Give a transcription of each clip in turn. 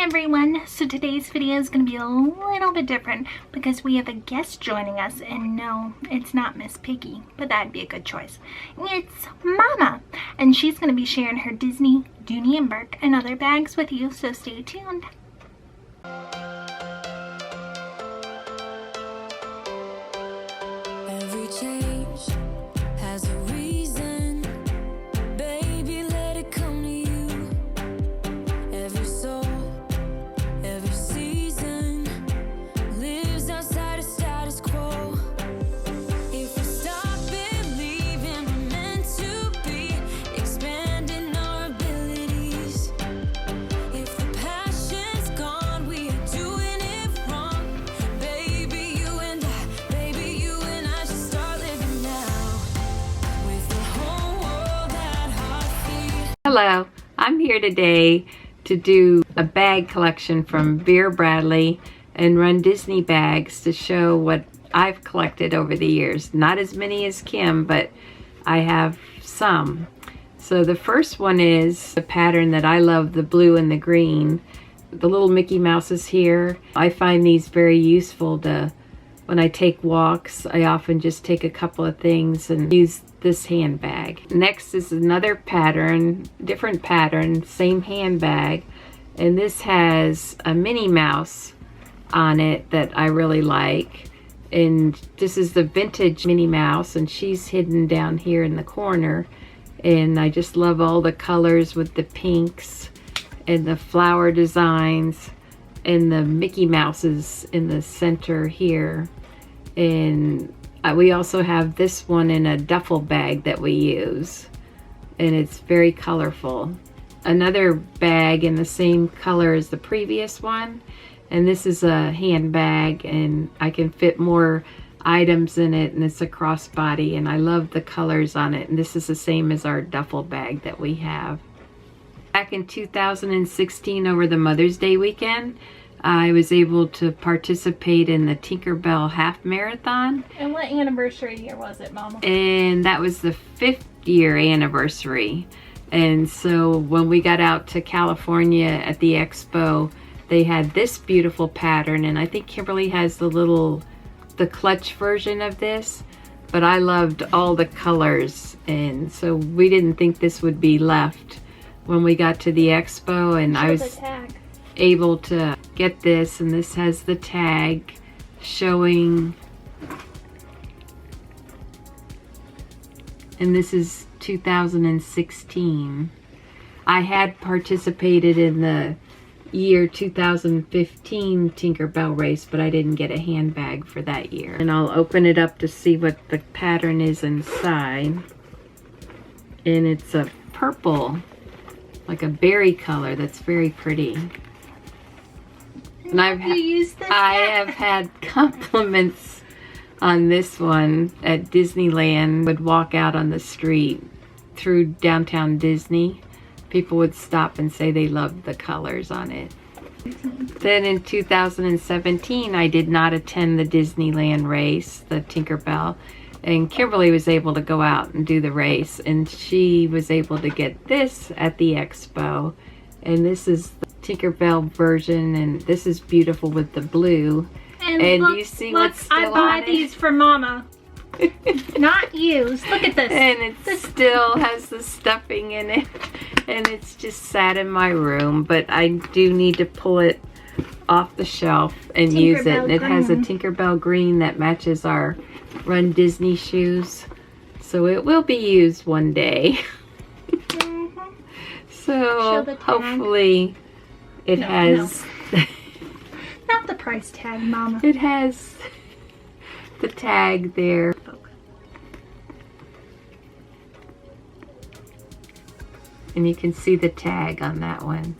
everyone. So today's video is going to be a little bit different because we have a guest joining us, and no, it's not Miss Piggy, but that'd be a good choice. It's Mama, and she's going to be sharing her Disney, Dooney and Bourke, and other bags with you, so stay tuned. Every change has a reason, baby, let it come to you. Every soul, every season lives outside of status quo. If we stop believing we're meant to be, expanding our abilities. If the passion's gone, we are doing it wrong. Baby, you and I should start living now. With the whole world at our feet. Hello, I'm here today to do a bag collection from Vera Bradley and Run Disney Bags to show what I've collected over the years. Not as many as Kim, but I have some. So the first one is the pattern that I love, the blue and the green. The little Mickey Mouses here. I find these very useful to, when I take walks, I often just take a couple of things and use this handbag. Next is another pattern, different pattern, same handbag, and this has a Minnie Mouse on it that I really like. And this is the vintage Minnie Mouse, and she's hidden down here in the corner. And I just love all the colors with the pinks and the flower designs and the Mickey Mouses in the center here. And we also have this one in a duffel bag that we use, and it's very colorful. Another bag in the same color as the previous one, and this is a handbag, and I can fit more items in it, and it's a crossbody, and I love the colors on it. And this is the same as our duffel bag that we have. Back in 2016, over the Mother's Day weekend, I was able to participate in the Tinkerbell Half Marathon. And what anniversary year was it, Mama? And that was the 5th year anniversary. And so when we got out to California at the expo, they had this beautiful pattern, and I think Kimberly has the clutch version of this, but I loved all the colors, and so we didn't think this would be left when we got to the expo. And I was able to get this, and this has the tag showing, and this is 2016. I had participated in the year 2015 Tinkerbell race, but I didn't get a handbag for that year. And I'll open it up to see what the pattern is inside. And it's a purple, like a berry color, that's very pretty. And I have had compliments on this one at Disneyland. Would walk out on the street through downtown Disney. People would stop and say they loved the colors on it. Then in 2017, I did not attend the Disneyland race, the Tinkerbell, and Kimberly was able to go out and do the race, and she was able to get this at the expo. And this is the Tinkerbell version, and this is beautiful with the blue. And look, you see what's still on it? I bought these for Mama. Not used. Look at this. And it still has the stuffing in it, and it's just sat in my room, but I do need to pull it off the shelf and use it. And it has a Tinkerbell green that matches our Run Disney shoes, so it will be used one day. So hopefully it has not the price tag, Mama. It has the tag there. And you can see the tag on that one.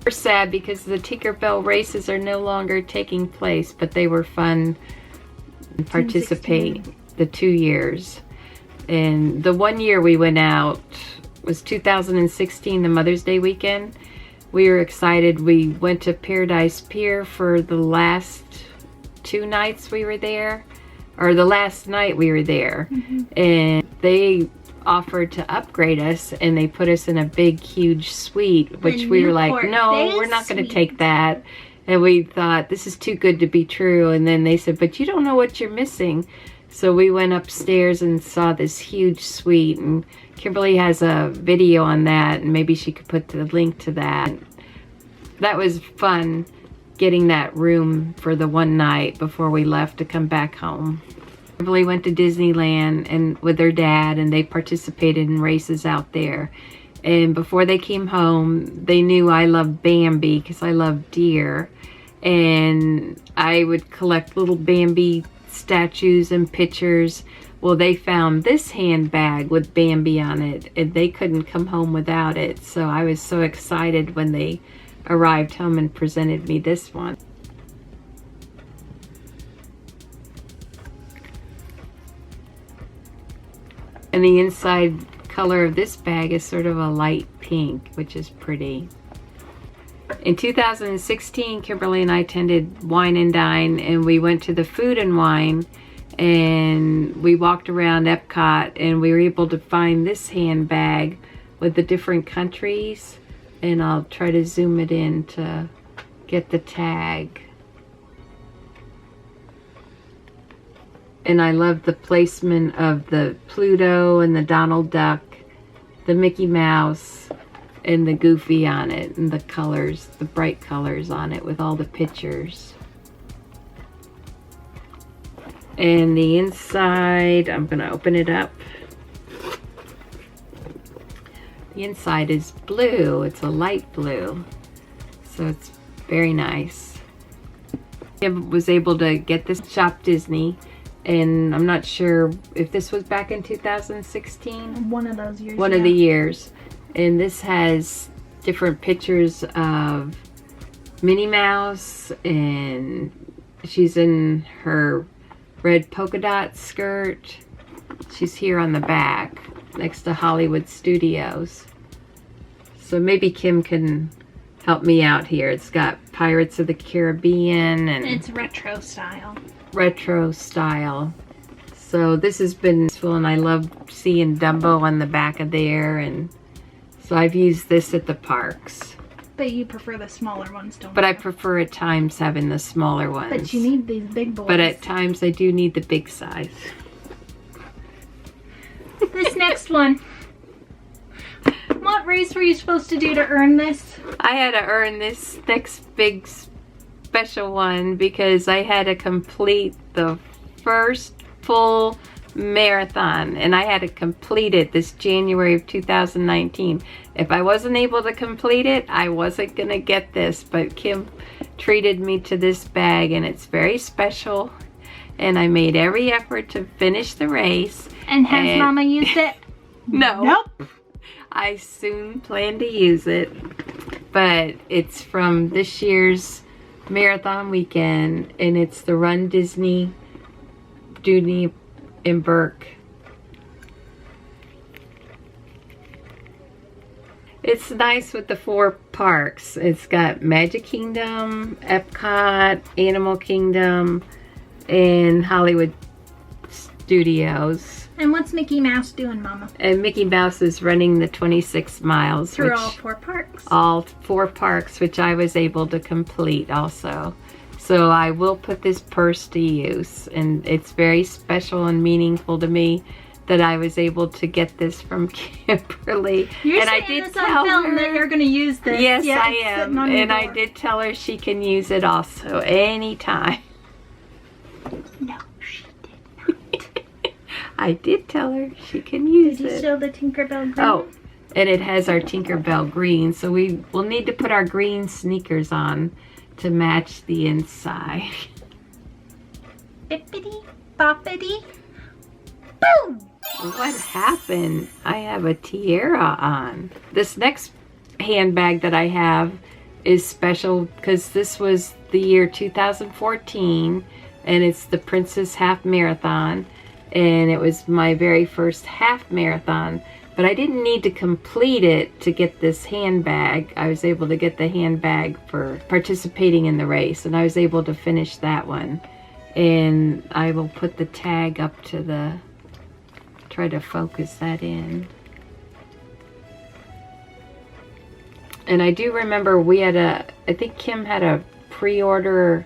We're sad because the Tinkerbell races are no longer taking place, but they were fun to participate the 2 years. And the 1 year we went out was 2016, the Mother's Day weekend. We were excited. We went to Paradise Pier for the last 2 nights we were there, or the last night we were there. And they offered to upgrade us, and they put us in a big, huge suite, which we were like, Newport no, Bay we're not going to Suite. take that. And we thought, this is too good to be true. And then they said, but you don't know what you're missing. So we went upstairs and saw this huge suite, and Kimberly has a video on that, and maybe she could put the link to that. That was fun, getting that room for the one night before we left to come back home. Kimberly went to Disneyland and with her dad, and they participated in races out there. And before they came home, they knew I loved Bambi because I love deer. And I would collect little Bambi statues and pictures. Well, they found this handbag with Bambi on it, and they couldn't come home without it. So I was so excited when they arrived home and presented me this one. And the inside color of this bag is sort of a light pink, which is pretty. In 2016, Kimberly and I attended Wine and Dine, and we went to the Food and Wine, and we walked around Epcot, and we were able to find this handbag with the different countries, and I'll try to zoom it in to get the tag. And I love the placement of the Pluto and the Donald Duck, the Mickey Mouse, and the Goofy on it, and the colors, the bright colors on it with all the pictures. And the inside, I'm gonna open it up. The inside is blue, it's a light blue, so it's very nice. I was able to get this Shop Disney, and I'm not sure if this was back in 2016. One of those years. One of the years. And this has different pictures of Minnie Mouse, and she's in her red polka dot skirt. She's here on the back next to Hollywood Studios. So maybe Kim can help me out here. It's got Pirates of the Caribbean and It's retro style. retro style. So this has been useful, and I love seeing Dumbo on the back of there, and so I've used this at the parks. But you prefer the smaller ones, don't But you? I prefer at times having the smaller ones. But you need these big boys. But at times I do need the big size. This next one. What race were you supposed to do to earn this? I had to earn this next big special one because I had to complete the first full marathon, and I had to complete it this January of 2019. If I wasn't able to complete it, I wasn't gonna get this, but Kim treated me to this bag, and it's very special, and I made every effort to finish the race. And has And- Mama used it? No. Nope. I soon plan to use it, but it's from this year's marathon weekend, and it's the Run Disney Dooney and Burke. It's nice with the 4 parks. It's got Magic Kingdom, Epcot, Animal Kingdom, and Hollywood Studios. And what's Mickey Mouse doing, Mama? And Mickey Mouse is running the 26 miles. Through which, all 4 parks. all 4 parks, which I was able to complete also. So I will put this purse to use, and it's very special and meaningful to me that I was able to get this from Kimberly. You're and saying I did this tell on film her that you're going to use this. yes, Yeah, I it's am, sitting on your and I door. did tell her she can use it also anytime. No, she did not. I did tell her she can use Did you it. show the Tinkerbell green? Oh, and it has our Tinkerbell green, so we will need to put our green sneakers on to match the inside. Bippity boppity boom! What happened? I have a tiara on. This next handbag that I have is special because this was the year 2014, and it's the Princess Half Marathon, and it was my very first half marathon. But I didn't need to complete it to get this handbag. I was able to get the handbag for participating in the race, and I was able to finish that one. And I will put the tag up to try to focus that in. And I do remember we had I think Kim had a pre-order,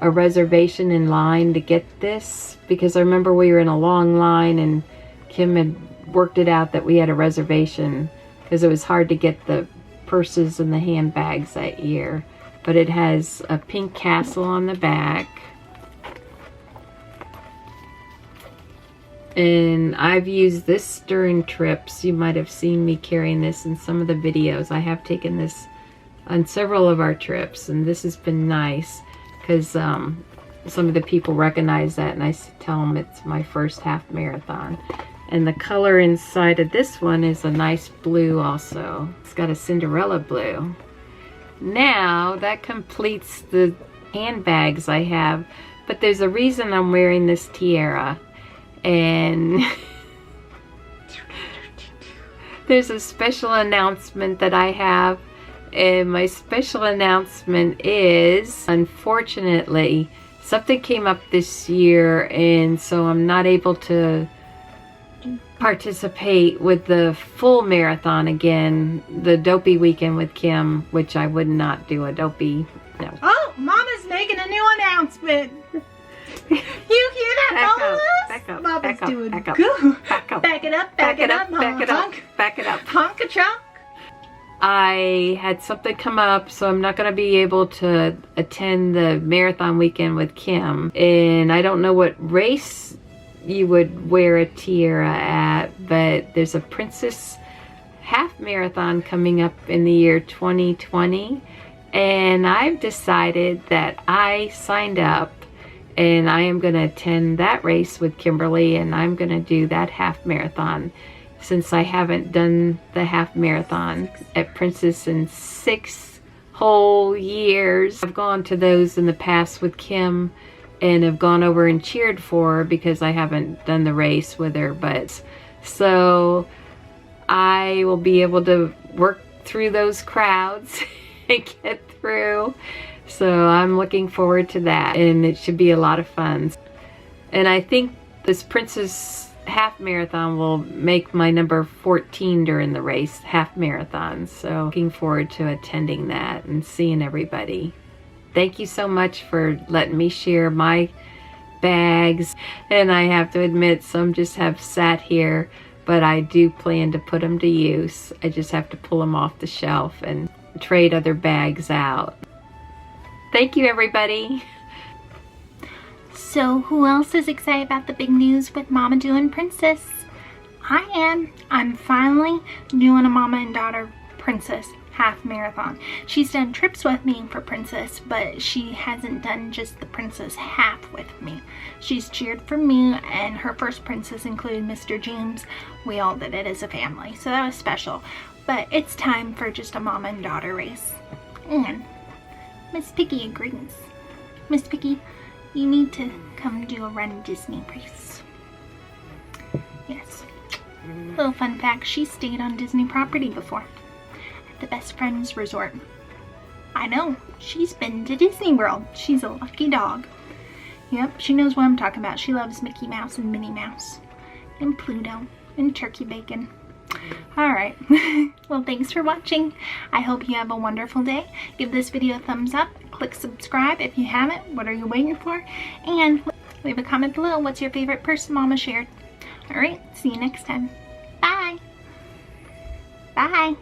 a reservation in line to get this, because I remember we were in a long line and Kim had worked it out that we had a reservation because it was hard to get the purses and the handbags that year. But it has a pink castle on the back. And I've used this during trips. You might have seen me carrying this in some of the videos. I have taken this on several of our trips, and this has been nice because some of the people recognize that, and I tell them it's my first half marathon. And the color inside of this one is a nice blue also. It's got a Cinderella blue. Now that completes the handbags I have, but there's a reason I'm wearing this tiara. And there's a special announcement that I have, and my special announcement is, unfortunately, something came up this year, and so I'm not able to participate with the full marathon again, the Dopey weekend with Kim, which I would not do a Dopey. No. Oh, Mama's making a new announcement. You hear that, Mama? Back up, Mama's back up, doing back up, good. back up, Back it up, back it up, back it up, back it up. Honk a chunk. I had something come up, so I'm not going to be able to attend the marathon weekend with Kim. And I don't know what race you would wear a tiara at, but there's a Princess half marathon coming up in the year 2020. And I've decided that I signed up, and I am going to attend that race with Kimberly, and I'm going to do that half marathon, since I haven't done the half marathon at Princess in 6 whole years. I've gone to those in the past with Kim and have gone over and cheered for her because I haven't done the race with her. But so I will be able to work through those crowds and get through. So I'm looking forward to that, and it should be a lot of fun. And I think this Princess half marathon will make my number 14 during the race, half marathon. So looking forward to attending that and seeing everybody. Thank you so much for letting me share my bags. And I have to admit, some just have sat here, but I do plan to put them to use. I just have to pull them off the shelf and trade other bags out. Thank you, everybody. So who else is excited about the big news with Mama doing Princess? I am. I'm finally doing a Mama and Daughter Princess half marathon. She's done trips with me for Princess, but she hasn't done just the Princess half with me. She's cheered for me, and her first Princess included Mr. James. We all did it as a family, so that was special. But it's time for just a Mama and Daughter race. And Miss Piggy agrees. Miss Piggy, you need to come do a Run Disney race. Yes. Little fun fact, she stayed on Disney property before. At the Best Friends Resort. I know, she's been to Disney World. She's a lucky dog. Yep, she knows what I'm talking about. She loves Mickey Mouse and Minnie Mouse. And Pluto. And turkey bacon. Alright, well, thanks for watching. I hope you have a wonderful day. Give this video a thumbs up. Click subscribe if you haven't. What are you waiting for? And leave a comment below. What's your favorite person Mama shared? Alright, see you next time. Bye. Bye.